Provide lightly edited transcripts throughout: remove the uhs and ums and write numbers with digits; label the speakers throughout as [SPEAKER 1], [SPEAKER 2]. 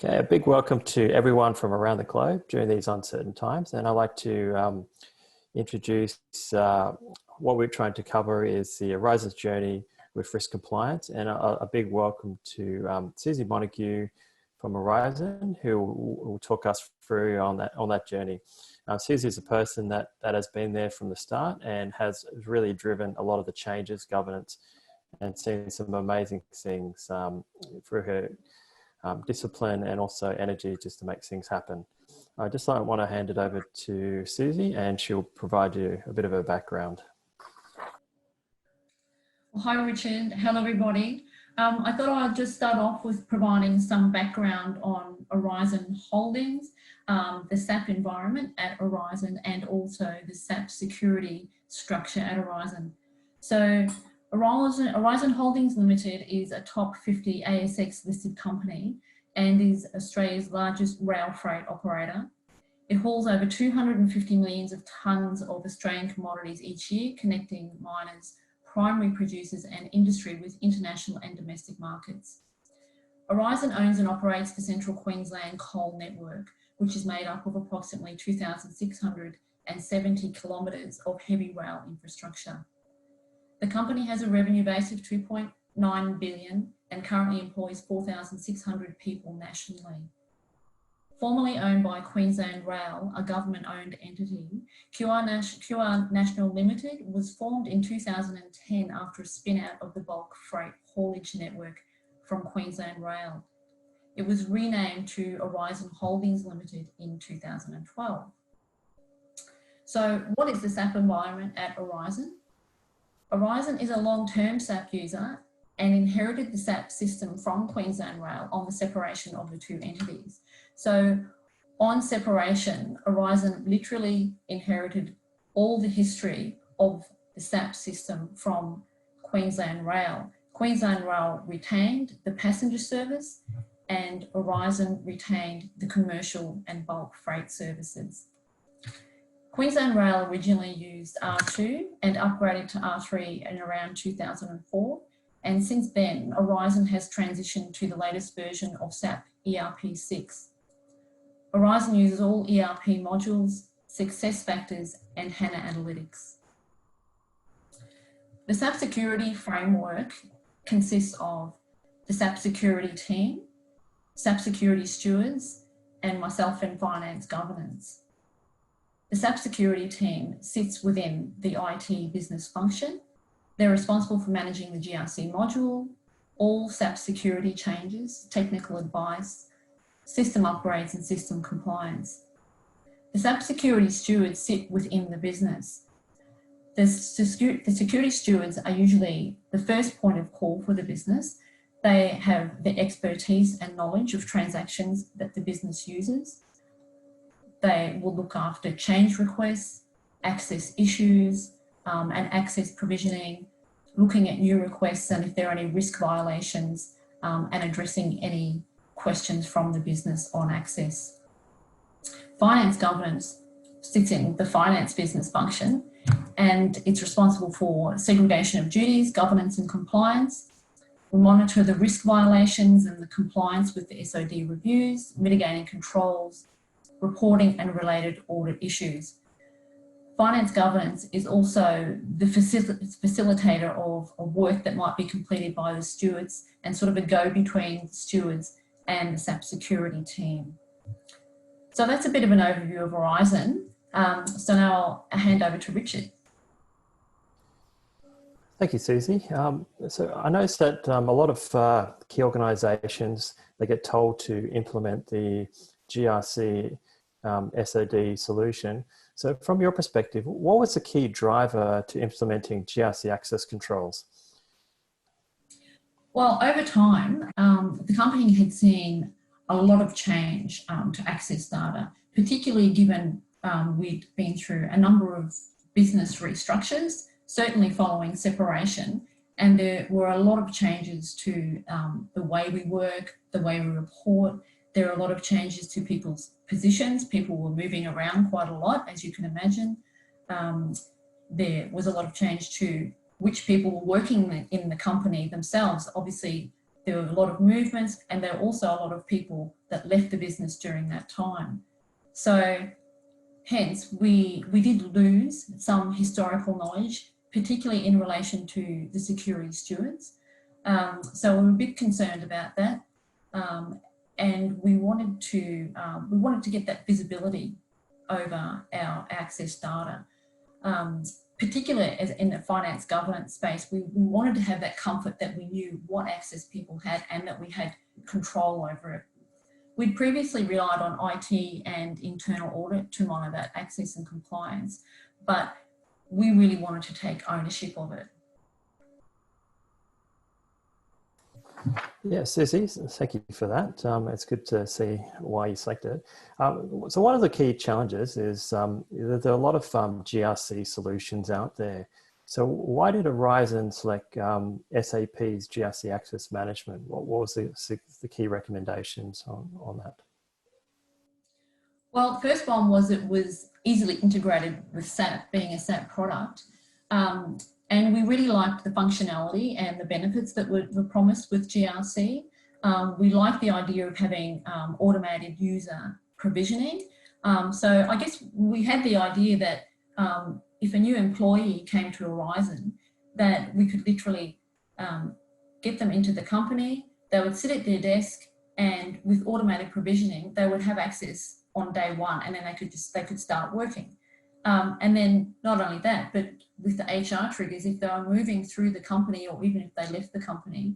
[SPEAKER 1] Okay, a big welcome to everyone from around the globe during these uncertain times. And I'd like to introduce what we're trying to cover is the Aurizon's journey with risk compliance, and a big welcome to Susie Montague from Aurizon, who will talk us through on that journey. Susie is a person that has been there from the start and has really driven a lot of the changes, governance, and seen some amazing things through her discipline and also energy just to make things happen. I just want to hand it over to Susie, and she'll provide you a bit of a background.
[SPEAKER 2] Well, hi Richard, hello everybody. I thought I'd just start off with providing some background on Aurizon Holdings, the SAP environment at Aurizon, and also the SAP security structure at Aurizon. So Aurizon Holdings Limited is a top 50 ASX listed company and is Australia's largest rail freight operator. It hauls over 250 millions of tonnes of Australian commodities each year, connecting miners, primary producers and industry with international and domestic markets. Aurizon owns and operates the Central Queensland Coal Network, which is made up of approximately 2,670 kilometres of heavy rail infrastructure. The company has a revenue base of 2.9 billion and currently employs 4,600 people nationally. Formerly owned by Queensland Rail, a government-owned entity, QR National Limited was formed in 2010 after a spin-out of the bulk freight haulage network from Queensland Rail. It was renamed to Aurizon Holdings Limited in 2012. So what is the SAP environment at Aurizon? Aurizon is a long-term SAP user and inherited the SAP system from Queensland Rail on the separation of the two entities. So on separation, Aurizon literally inherited all the history of the SAP system from Queensland Rail. Queensland Rail retained the passenger service and Aurizon retained the commercial and bulk freight services. Queensland Rail originally used R2 and upgraded to R3 in around 2004. And since then, Aurizon has transitioned to the latest version of SAP ERP6. Aurizon uses all ERP modules, SuccessFactors, and HANA Analytics. The SAP security framework consists of the SAP security team, SAP security stewards, and myself in finance governance. The SAP security team sits within the IT business function. They're responsible for managing the GRC module, all SAP security changes, technical advice, system upgrades and system compliance. The SAP security stewards sit within the business. The security stewards are usually the first point of call for the business. They have the expertise and knowledge of transactions that the business uses. They will look after change requests, access issues, and access provisioning, looking at new requests and if there are any risk violations, and addressing any questions from the business on access. Finance governance sits in the finance business function and it's responsible for segregation of duties, governance and compliance. We monitor the risk violations and the compliance with the SOD reviews, mitigating controls, reporting and related audit issues. Finance governance is also the facilitator of work that might be completed by the stewards and sort of a go-between stewards and the SAP security team. So that's a bit of an overview of Aurizon. So now I'll hand over to Richard.
[SPEAKER 1] Thank you, Susie. So I noticed that a lot of key organisations, they get told to implement the GRC SOD solution. So from your perspective, what was the key driver to implementing GRC access controls?
[SPEAKER 2] Well, over time, the company had seen a lot of change to access data, particularly given we'd been through a number of business restructures, certainly following separation, and there were a lot of changes to the way we work, the way we report. There are a lot of changes to people's positions. People were moving around quite a lot, as you can imagine. There was a lot of change to which people were working in the company themselves. Obviously, there were a lot of movements, and there were also a lot of people that left the business during that time. So hence, we did lose some historical knowledge, particularly in relation to the security stewards. So we were a bit concerned about that, and we wanted to get that visibility over our access data. Particularly as in the finance governance space, we wanted to have that comfort that we knew what access people had and that we had control over it. We'd previously relied on IT and internal audit to monitor that access and compliance, but we really wanted to take ownership of it.
[SPEAKER 1] Yeah, Susie, thank you for that. It's good to see why you selected it. So one of the key challenges is there are a lot of GRC solutions out there. So why did Aurizon select SAP's GRC Access Management? What was the key recommendations on that?
[SPEAKER 2] Well, the first one was it was easily integrated with SAP, being a SAP product. And we really liked the functionality and the benefits that were promised with GRC. We liked the idea of having automated user provisioning. So I guess we had the idea that if a new employee came to Aurizon, that we could literally get them into the company, they would sit at their desk, and with automated provisioning, they would have access on day one, and then they could start working. And then not only that, but with the HR triggers, if they were moving through the company or even if they left the company,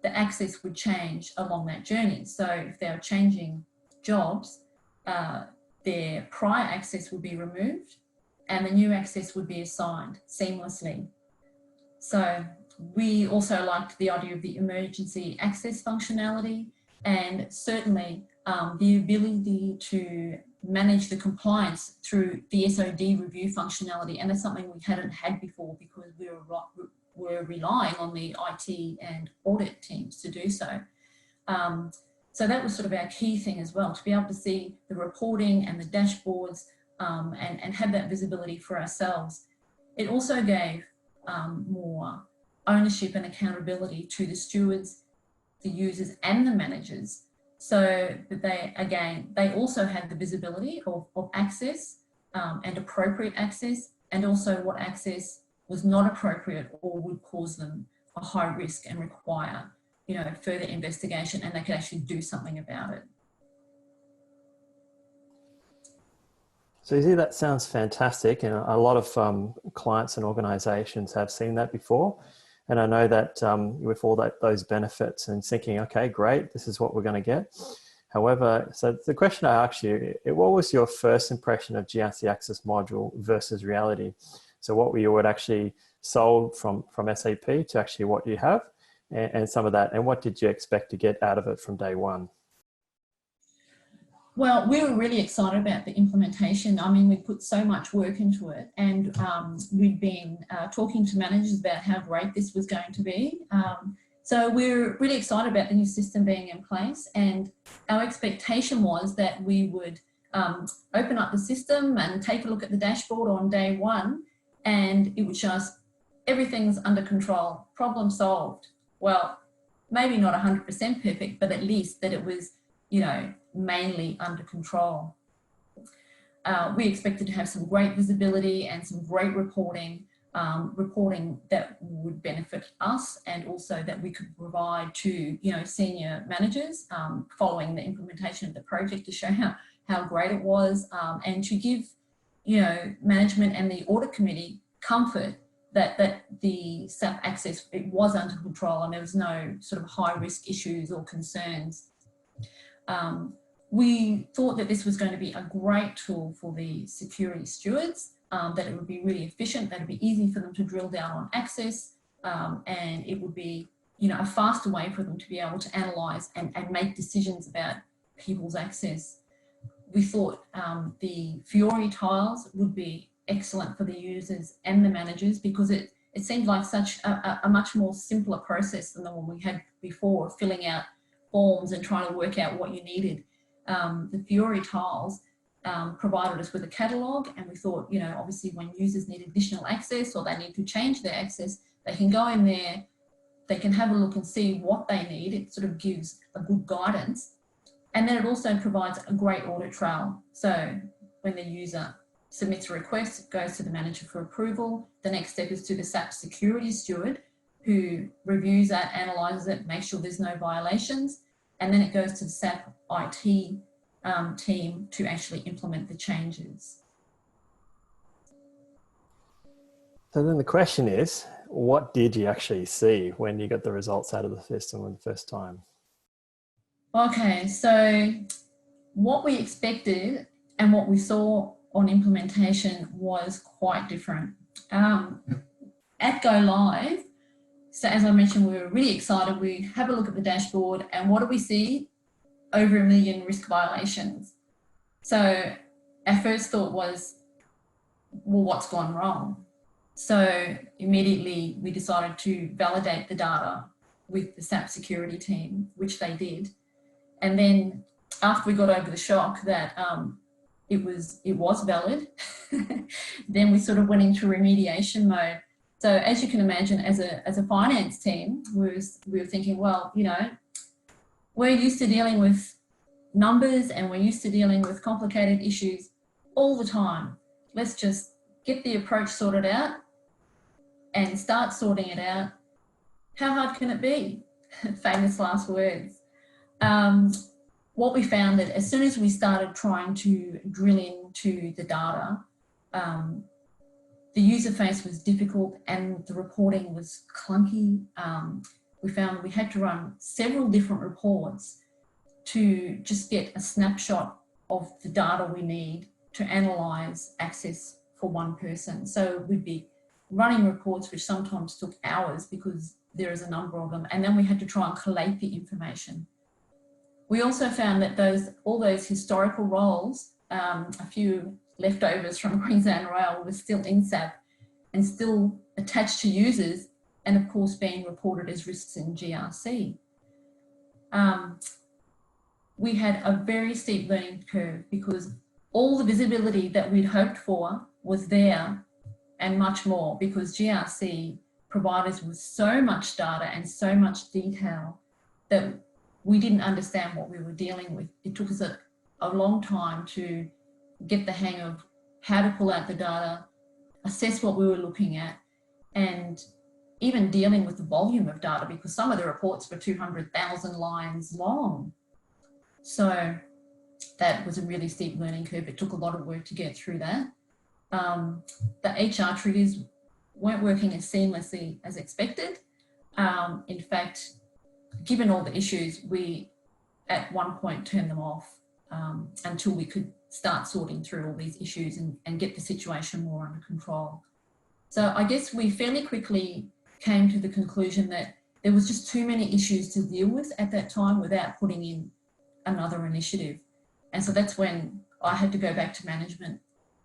[SPEAKER 2] the access would change along that journey. So if they were changing jobs, their prior access would be removed and the new access would be assigned seamlessly. So we also liked the idea of the emergency access functionality, and certainly the ability to manage the compliance through the SOD review functionality. And that's something we hadn't had before because we were relying on the IT and audit teams to do so. So that was sort of our key thing as well, to be able to see the reporting and the dashboards and have that visibility for ourselves. It also gave more ownership and accountability to the stewards, the users and the managers, so that they also had the visibility of access and appropriate access, and also what access was not appropriate or would cause them a high risk and require, further investigation, and they could actually do something about it.
[SPEAKER 1] So you see, that sounds fantastic, and a lot of clients and organisations have seen that before. And I know that with all those benefits and thinking, okay, great, this is what we're going to get. However, so the question I asked you, what was your first impression of GRC Access module versus reality? So what were you actually sold from SAP to actually what you have, and some of that, and what did you expect to get out of it from day one?
[SPEAKER 2] Well, we were really excited about the implementation. I mean, we put so much work into it, and we'd been talking to managers about how great this was going to be. So we're really excited about the new system being in place, and our expectation was that we would open up the system and take a look at the dashboard on day one, and it would show us everything's under control, problem solved. Well, maybe not 100% perfect, but at least that it was, mainly under control. We expected to have some great visibility and some great reporting that would benefit us, and also that we could provide to senior managers following the implementation of the project, to show how great it was, and to give management and the audit committee comfort that the SAP access, it was under control and there was no sort of high risk issues or concerns. We thought that this was going to be a great tool for the security stewards, that it would be really efficient, that it would be easy for them to drill down on access, and it would be a faster way for them to be able to analyse and make decisions about people's access. We thought the Fiori tiles would be excellent for the users and the managers, because it seemed like such a much more simpler process than the one we had before, filling out forms and trying to work out what you needed. The Fiori tiles provided us with a catalogue, and we thought, obviously when users need additional access or they need to change their access, they can go in there, they can have a look and see what they need. It sort of gives a good guidance. And then it also provides a great audit trail. So when the user submits a request, it goes to the manager for approval. The next step is to the SAP security steward, who reviews that, analyses it, makes sure there's no violations. And then it goes to the SAP IT team to actually implement the changes.
[SPEAKER 1] So then the question is, what did you actually see when you got the results out of the system for the first time?
[SPEAKER 2] Okay, so what we expected and what we saw on implementation was quite different. At Go Live, so as I mentioned, we were really excited. We have a look at the dashboard, and what do we see? Over 1 million risk violations. So our first thought was, well, what's gone wrong? So immediately we decided to validate the data with the SAP security team, which they did. And then after we got over the shock that it was valid, then we sort of went into remediation mode. So as you can imagine, as a finance team, we were thinking, well, you know, we're used to dealing with numbers and we're used to dealing with complicated issues all the time. Let's just get the approach sorted out and start sorting it out. How hard can it be? Famous last words. What we found that as soon as we started trying to drill into the data, the user face was difficult and the reporting was clunky. We found we had to run several different reports to just get a snapshot of the data we need to analyse access for one person. So we'd be running reports which sometimes took hours because there is a number of them, and then we had to try and collate the information. We also found that all those historical roles, a few leftovers from Queensland Rail, were still in SAP and still attached to users, and of course being reported as risks in GRC. We had a very steep learning curve because all the visibility that we'd hoped for was there and much more, because GRC provided us with so much data and so much detail that we didn't understand what we were dealing with. It took us a long time to get the hang of how to pull out the data, assess what we were looking at, and even dealing with the volume of data, because some of the reports were 200,000 lines long. So that was a really steep learning curve. It took a lot of work to get through that. The HR triggers weren't working as seamlessly as expected. In fact, given all the issues, we at one point turned them off until we could start sorting through all these issues and get the situation more under control. So I guess we fairly quickly came to the conclusion that there was just too many issues to deal with at that time without putting in another initiative. And so that's when I had to go back to management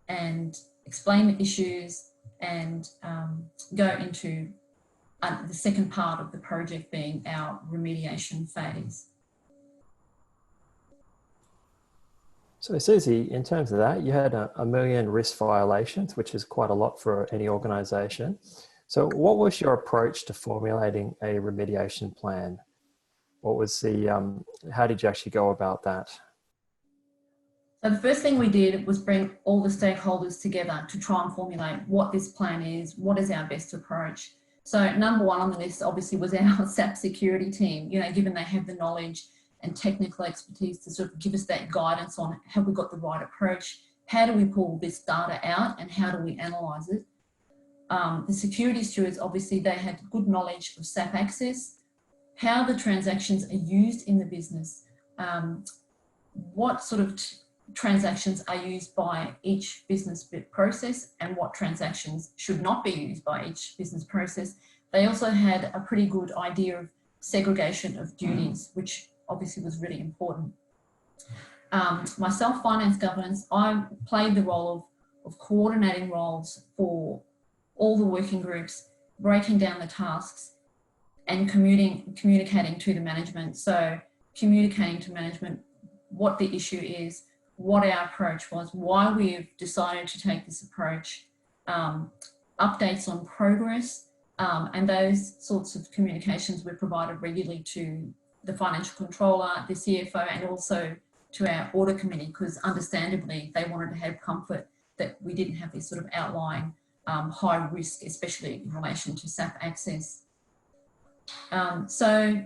[SPEAKER 2] and explain the issues and go into the second part of the project being our remediation phase.
[SPEAKER 1] So Susie, in terms of that, you had 1 million risk violations, which is quite a lot for any organisation. So what was your approach to formulating a remediation plan? What was how did you actually go about that?
[SPEAKER 2] So the first thing we did was bring all the stakeholders together to try and formulate what this plan is, what is our best approach. So number one on the list obviously was our SAP security team, you know, given they have the knowledge and technical expertise to sort of give us that guidance on have we got the right approach, how do we pull this data out and how do we analyse it. The security stewards, obviously they had good knowledge of SAP access, how the transactions are used in the business, what sort of transactions are used by each business process and what transactions should not be used by each business process. They also had a pretty good idea of segregation of duties, which obviously was really important. Myself, finance governance, I played the role of coordinating roles for all the working groups, breaking down the tasks and communicating to the management. So communicating to management what the issue is, what our approach was, why we've decided to take this approach, updates on progress, And those sorts of communications were provided regularly to the financial controller, the CFO, and also to our audit committee, because understandably they wanted to have comfort that we didn't have this sort of outlying high risk, especially in relation to SAP access. So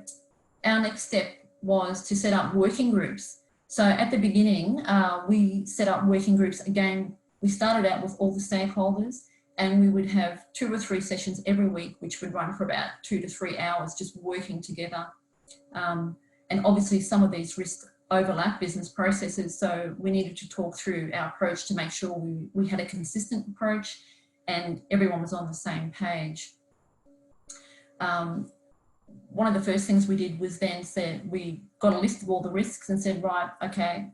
[SPEAKER 2] our next step was to set up working groups. So at the beginning, we set up working groups. Again, we started out with all the stakeholders, and we would have 2 or 3 sessions every week, which would run for about 2 to 3 hours, just working together. And obviously some of these risks overlap business processes, so we needed to talk through our approach to make sure we had a consistent approach and everyone was on the same page. One of the first things we did was then said, we got a list of all the risks and said, right, okay,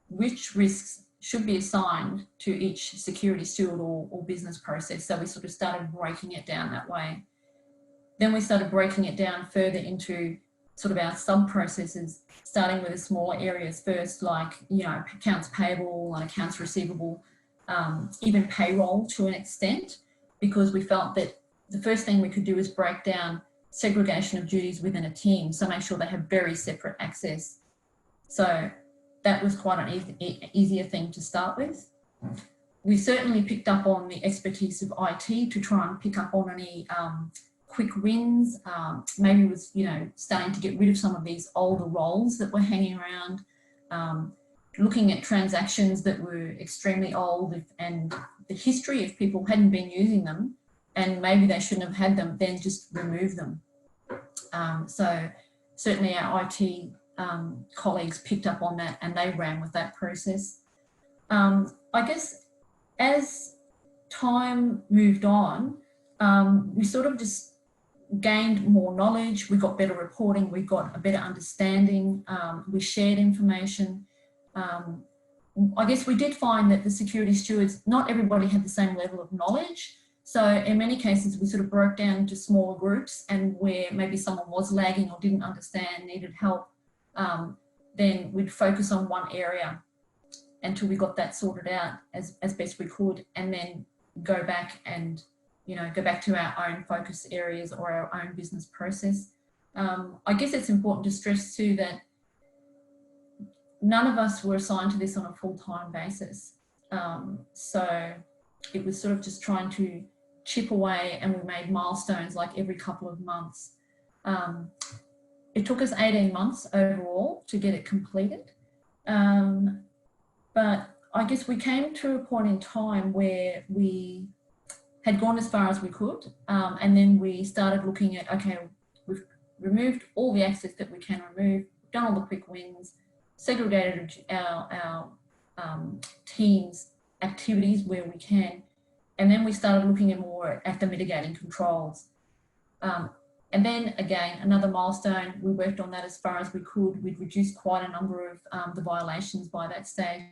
[SPEAKER 2] which risks should be assigned to each security steward or business process? So we sort of started breaking it down that way. Then we started breaking it down further into sort of our sub-processes, starting with the smaller areas first, like, you know, accounts payable and accounts receivable, even payroll to an extent, because we felt that the first thing we could do is break down segregation of duties within a team, so make sure they have very separate access. So that was quite an easier thing to start with. We certainly picked up on the expertise of IT to try and pick up on any quick wins. Maybe it was, you know, starting to get rid of some of these older roles that were hanging around, looking at transactions that were extremely old and the history, if people hadn't been using them and maybe they shouldn't have had them, then just remove them. So certainly our IT colleagues picked up on that and they ran with that process. I guess as time moved on, we sort of just gained more knowledge, we got better reporting, we got a better understanding, we shared information. I guess we did find that the security stewards, not everybody had the same level of knowledge. So in many cases, we sort of broke down into smaller groups, and where maybe someone was lagging or didn't understand, needed help, then we'd focus on one area until we got that sorted out as best we could, and then go back and, you know, go back to our own focus areas or our own business process. I guess it's important to stress too that none of us were assigned to this on a full-time basis. So it was sort of just trying to chip away, and we made milestones like every couple of months. It took us 18 months overall to get it completed. But I guess we came to a point in time where we had gone as far as we could, and then we started looking at, okay, we've removed all the access that we can remove, done all the quick wins, segregated our teams' activities where we can, and then we started looking at more at the mitigating controls. And then again, another milestone, we worked on that as far as we could. We'd reduced quite a number of the violations by that stage.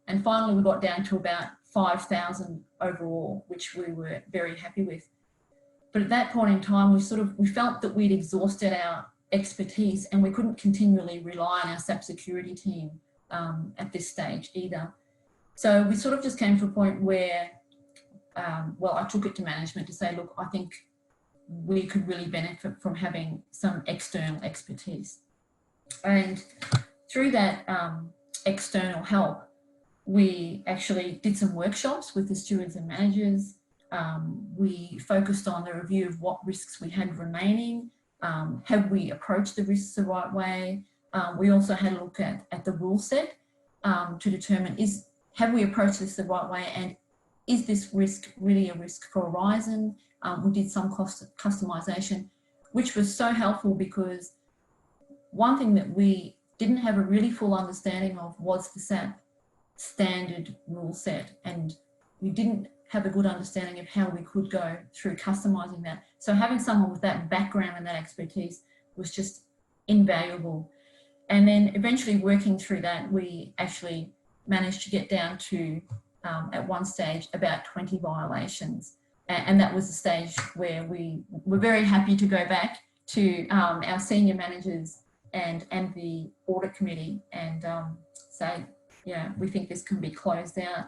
[SPEAKER 2] And finally, we got down to about 5,000 overall, which we were very happy with. But at that point in time, we felt that we'd exhausted our expertise and we couldn't continually rely on our SAP security team at this stage either. So we sort of just came to a point where, well, I took it to management to say, look, I think we could really benefit from having some external expertise. And through that external help, we actually did some workshops with the stewards and managers. We focused on the review of what risks we had remaining. Have we approached the risks the right way? We also had a look at the rule set to determine, have we approached this the right way, and is this risk really a risk for Aurizon? We did some customization, which was so helpful, because one thing that we didn't have a really full understanding of was the SAP standard rule set, and we didn't have a good understanding of how we could go through customizing that. So having someone with that background and that expertise was just invaluable. And then eventually working through that, we actually managed to get down to, at one stage, about 20 violations. And that was the stage where we were very happy to go back to our senior managers and the audit committee and say, yeah, we think this can be closed out.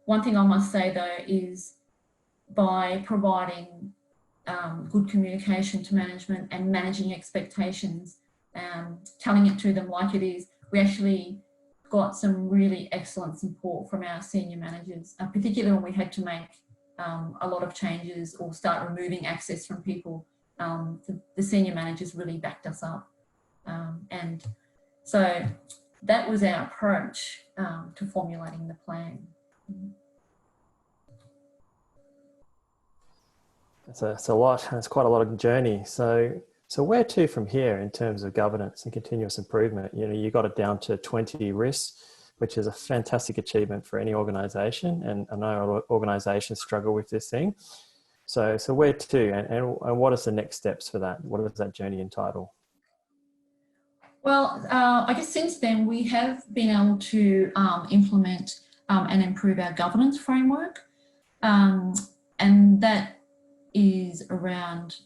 [SPEAKER 2] One thing I must say though is, by providing good communication to management and managing expectations, telling it to them like it is. We actually got some really excellent support from our senior managers, particularly when we had to make a lot of changes or start removing access from people. The senior managers really backed us up. And so that was our approach to formulating the plan.
[SPEAKER 1] It's a lot. It's quite a lot of journey. So where to from here in terms of governance and continuous improvement? You know, you got it down to 20 risks, which is a fantastic achievement for any organisation. And I know organisations struggle with this thing. So where to, and what is the next steps for that? What does that journey entitle?
[SPEAKER 2] Well, I guess since then we have been able to implement and improve our governance framework, and that is around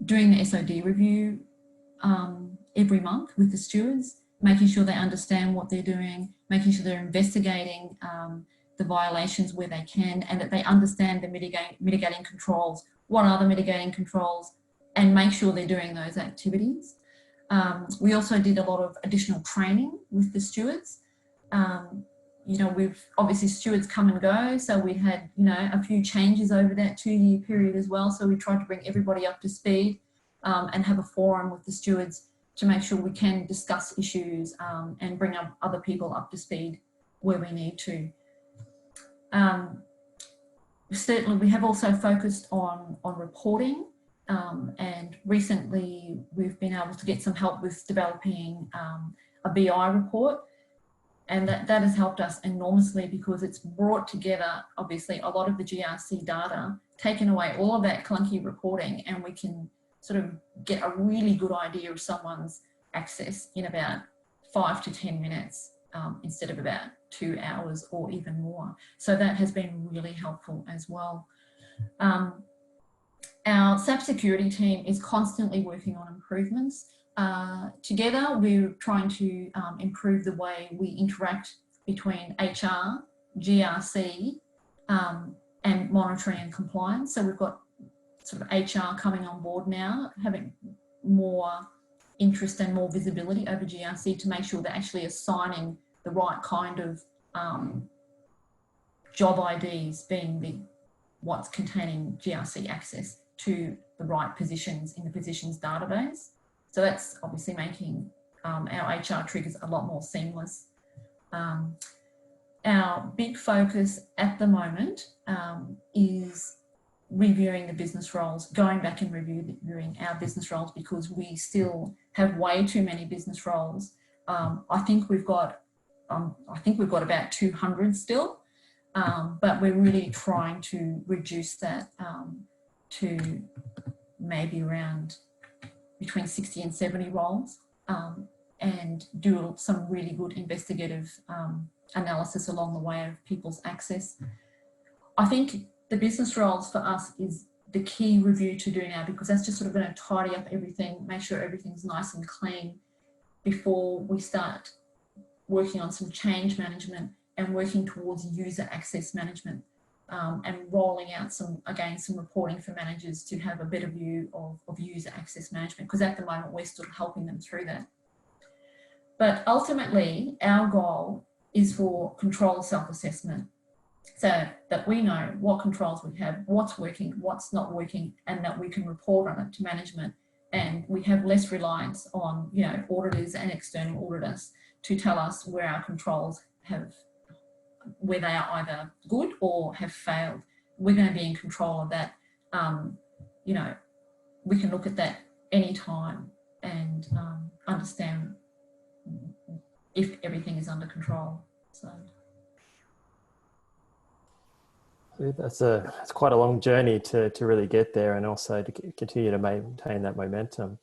[SPEAKER 2] doing the SOD review every month with the stewards, making sure they understand what they're doing, making sure they're investigating the violations where they can, and that they understand the mitigating controls. What are the mitigating controls? And make sure they're doing those activities. We also did a lot of additional training with the stewards. You know, we've obviously stewards come and go, so we had, you know, a few changes over that 2-year period as well. So we tried to bring everybody up to speed and have a forum with the stewards to make sure we can discuss issues and bring up other people up to speed where we need to. Certainly, we have also focused on reporting, and recently we've been able to get some help with developing a BI report. And that has helped us enormously because it's brought together, obviously, a lot of the GRC data, taken away all of that clunky reporting, and we can sort of get a really good idea of someone's access in about 5 to 10 minutes instead of about 2 hours or even more. So that has been really helpful as well. Our SAP security team is constantly working on improvements. Together, we're trying to improve the way we interact between HR, GRC, and monitoring and compliance. So we've got sort of HR coming on board now, having more interest and more visibility over GRC to make sure they're actually assigning the right kind of job IDs, being what's containing GRC access to the right positions in the positions database. So that's obviously making our HR triggers a lot more seamless. Our big focus at the moment is reviewing the business roles, going back and reviewing our business roles because we still have way too many business roles. I think we've got about 200 still, but we're really trying to reduce that to maybe around between 60 and 70 roles, and do some really good investigative analysis along the way of people's access. I think the business roles for us is the key review to do now because that's just sort of going to tidy up everything, make sure everything's nice and clean before we start working on some change management and working towards user access management. And rolling out some reporting for managers to have a better view of user access management, because at the moment we're still helping them through that. But ultimately, our goal is for control self-assessment, so that we know what controls we have, what's working, what's not working, and that we can report on it to management. And we have less reliance on, you know, auditors and external auditors to tell us where our controls where they are either good or have failed. We're going to be in control of that. You know, we can look at that anytime and understand if everything is under control. So
[SPEAKER 1] it's quite a long journey to really get there, and also to continue to maintain that momentum.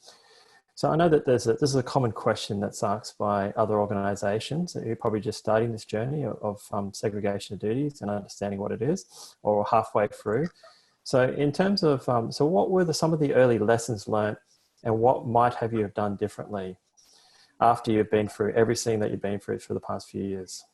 [SPEAKER 1] So I know that this is a common question that's asked by other organisations who are probably just starting this journey of segregation of duties and understanding what it is, or halfway through. So in terms of, so what were some of the early lessons learned, and what might have you have done differently after you've been through everything that you've been through for the past few years?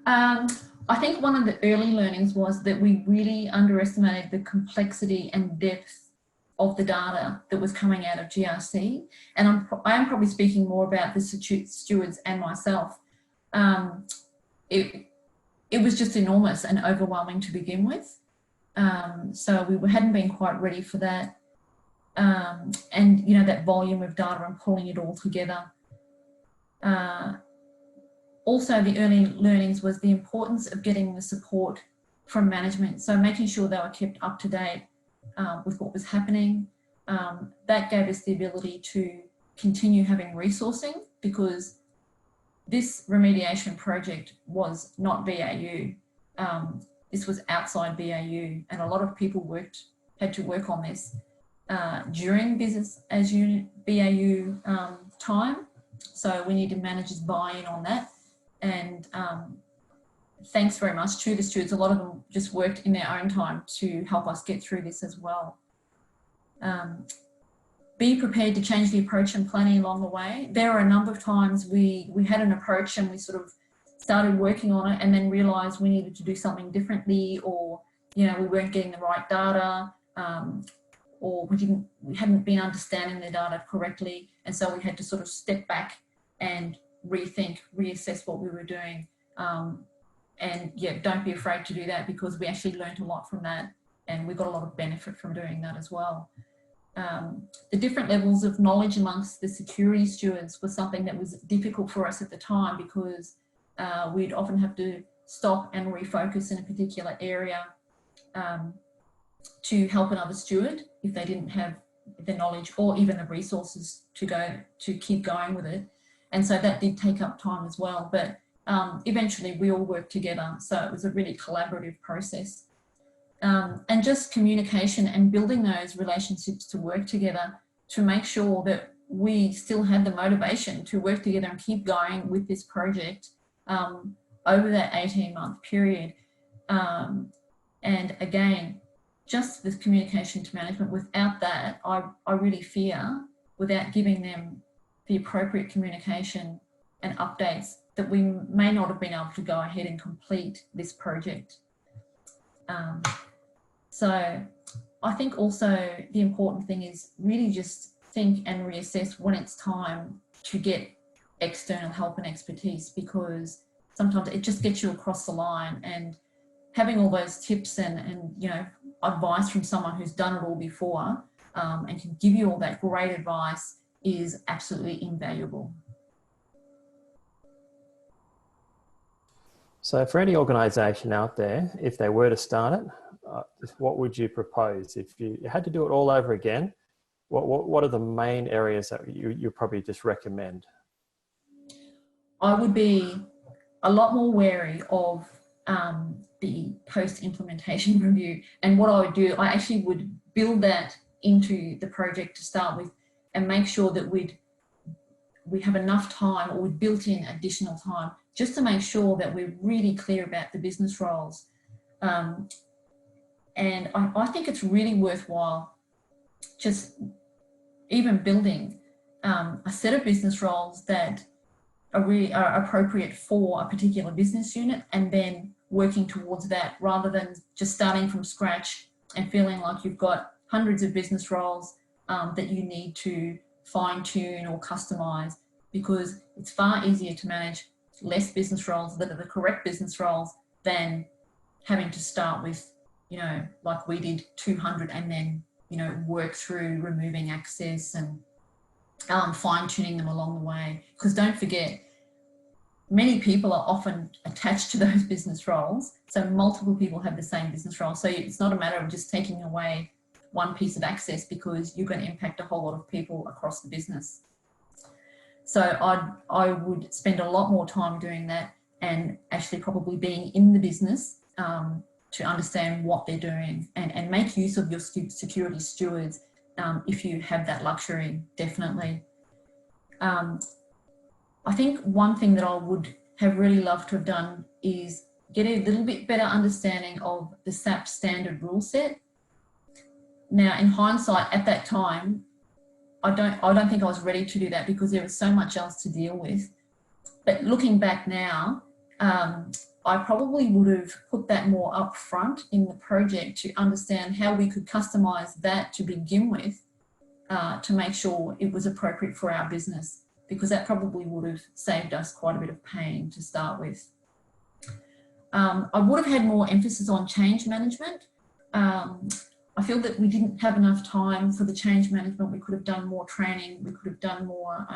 [SPEAKER 2] I think one of the early learnings was that we really underestimated the complexity and depth of the data that was coming out of GRC. And I am probably speaking more about the stewards and myself. It was just enormous and overwhelming to begin with. So we hadn't been quite ready for that. And, you know, that volume of data and pulling it all together. Also, the early learnings was the importance of getting the support from management. So making sure they were kept up to date with what was happening. That gave us the ability to continue having resourcing, because this remediation project was not BAU. This was outside BAU, and a lot of people had to work on this during business as BAU time. So we need managers buy in on that. And thanks very much to the stewards. A lot of them just worked in their own time to help us get through this as well. Be prepared to change the approach and planning along the way. There are a number of times we had an approach and we sort of started working on it and then realised we needed to do something differently, or, you know, we weren't getting the right data, or we hadn't been understanding the data correctly. And so we had to sort of step back and rethink, reassess what we were doing. And yeah, don't be afraid to do that, because we actually learned a lot from that, and we got a lot of benefit from doing that as well. The different levels of knowledge amongst the security stewards was something that was difficult for us at the time, because we'd often have to stop and refocus in a particular area to help another steward if they didn't have the knowledge or even the resources to keep going with it. And so that did take up time as well, but eventually we all worked together. So it was a really collaborative process. And just communication and building those relationships to work together to make sure that we still had the motivation to work together and keep going with this project over that 18-month period. And again, just the communication to management, without that, I really fear, without giving them the appropriate communication and updates, that we may not have been able to go ahead and complete this project. So I think also the important thing is really just think and reassess when it's time to get external help and expertise, because sometimes it just gets you across the line, and having all those tips and you know, advice from someone who's done it all before and can give you all that great advice is absolutely invaluable.
[SPEAKER 1] So for any organisation out there, if they were to start it, what would you propose? If you had to do it all over again, what are the main areas that you probably just recommend?
[SPEAKER 2] I would be a lot more wary of the post-implementation review. And what I would do, I actually would build that into the project to start with, and make sure that we have enough time, or we'd built in additional time, just to make sure that we're really clear about the business roles. And I think it's really worthwhile just even building a set of business roles that are appropriate for a particular business unit, and then working towards that, rather than just starting from scratch and feeling like you've got hundreds of business roles that you need to fine tune or customize, because it's far easier to manage less business roles that are the correct business roles than having to start with, you know, like we did, 200, and then, you know, work through removing access and fine tuning them along the way. Because don't forget, many people are often attached to those business roles. So multiple people have the same business role. So it's not a matter of just taking away one piece of access, because you're going to impact a whole lot of people across the business. So I would spend a lot more time doing that, and actually probably being in the business to understand what they're doing, and make use of your security stewards if you have that luxury, definitely. I think one thing that I would have really loved to have done is get a little bit better understanding of the SAP standard rule set. Now, in hindsight, at that time, I don't think I was ready to do that, because there was so much else to deal with. But looking back now, I probably would have put that more up front in the project to understand how we could customize that to begin with, to make sure it was appropriate for our business, because that probably would have saved us quite a bit of pain to start with. I would have had more emphasis on change management. I feel that we didn't have enough time for the change management. We could have done more training. We could have done more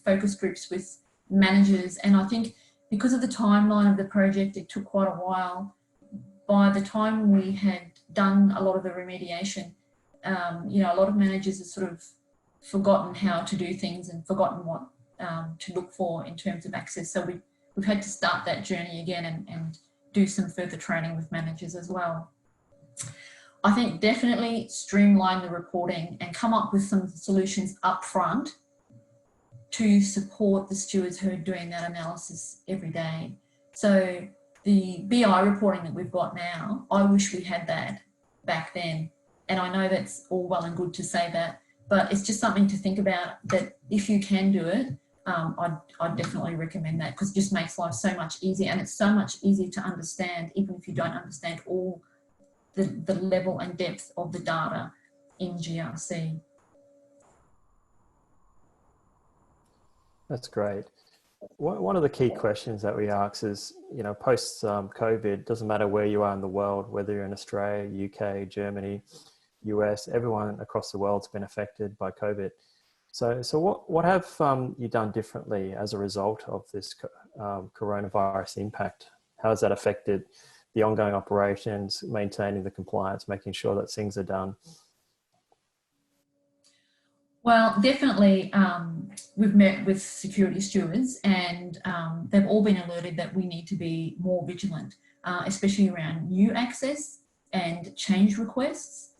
[SPEAKER 2] focus groups with managers. And I think because of the timeline of the project, it took quite a while. By the time we had done a lot of the remediation, you know, a lot of managers have sort of forgotten how to do things and forgotten what to look for in terms of access. So we've had to start that journey again and do some further training with managers as well. I think definitely streamline the reporting and come up with some solutions up front to support the stewards who are doing that analysis every day. So the BI reporting that we've got now, I wish we had that back then. And I know that's all well and good to say that, but it's just something to think about, that if you can do it, I'd definitely recommend that, because it just makes life so much easier, and it's so much easier to understand, even if you don't understand all the level and depth of the data in GRC.
[SPEAKER 1] That's great. One of the key questions that we ask is, you know, post COVID, doesn't matter where you are in the world, whether you're in Australia, UK, Germany, US, everyone across the world's been affected by COVID. So what have you done differently as a result of this coronavirus impact? How has that affected the ongoing operations, maintaining the compliance, making sure that things are done?
[SPEAKER 2] Well, definitely we've met with security stewards, and they've all been alerted that we need to be more vigilant, especially around new access and change requests.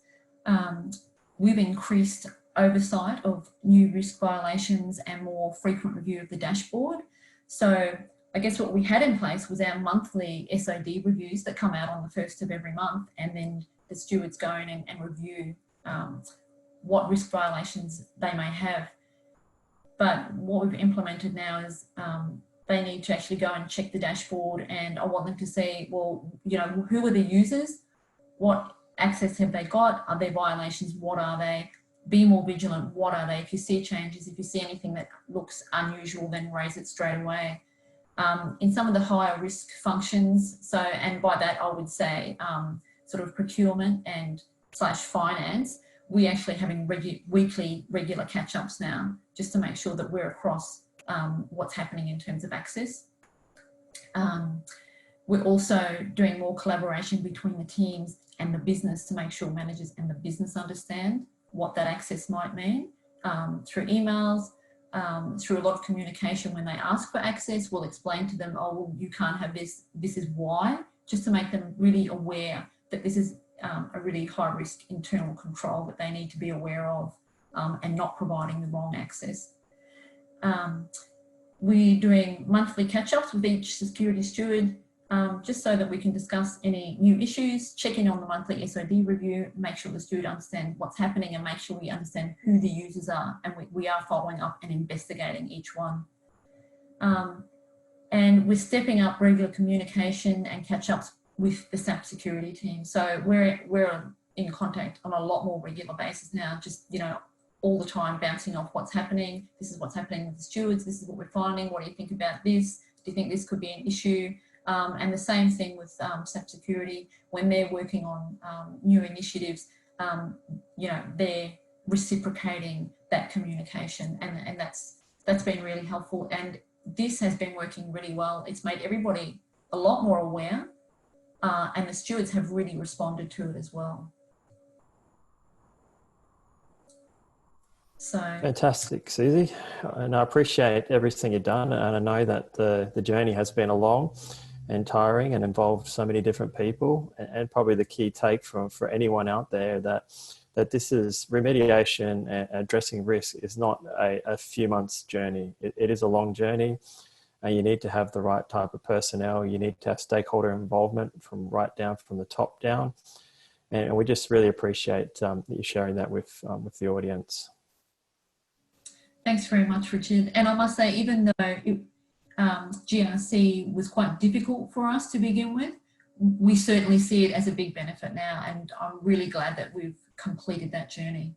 [SPEAKER 2] We've increased oversight of new risk violations and more frequent review of the dashboard. So I guess what we had in place was our monthly SOD reviews that come out on the 1st of every month, and then the stewards go in and review what risk violations they may have. But what we've implemented now is they need to actually go and check the dashboard, and I want them to see, well, you know, who are the users? What access have they got? Are there violations? What are they? Be more vigilant. What are they? If you see changes, if you see anything that looks unusual, then raise it straight away. In some of the higher risk functions, so, and by that I would say sort of procurement and / finance, we actually having weekly regular catch-ups now, just to make sure that we're across what's happening in terms of access. We're also doing more collaboration between the teams and the business to make sure managers and the business understand what that access might mean, through emails, through a lot of communication. When they ask for access, we'll explain to them, oh, well, you can't have this, this is why, just to make them really aware that this is a really high risk internal control that they need to be aware of, and not providing the wrong access. We're doing monthly catch-ups with each security steward, just so that we can discuss any new issues, check in on the monthly SOD review, make sure the steward understands what's happening, and make sure we understand who the users are, and we are following up and investigating each one. And we're stepping up regular communication and catch-ups with the SAP security team. So we're in contact on a lot more regular basis now, just, you know, all the time bouncing off what's happening. This is what's happening with the stewards. This is what we're finding. What do you think about this? Do you think this could be an issue? And the same thing with SAP security, when they're working on new initiatives, you know, they're reciprocating that communication, and that's been really helpful. And this has been working really well. It's made everybody a lot more aware, and the stewards have really responded to it as well. So
[SPEAKER 1] fantastic, Susie, and I appreciate everything you've done, and I know that the journey has been a long and tiring and involved so many different people, and probably the key take for anyone out there that this is remediation and addressing risk is not a few months journey. It is a long journey, and you need to have the right type of personnel. You need to have stakeholder involvement from right down, from the top down, and we just really appreciate you sharing that with the audience.
[SPEAKER 2] Thanks very much, Richard. And I must say, even though GRC was quite difficult for us to begin with, we certainly see it as a big benefit now, and I'm really glad that we've completed that journey.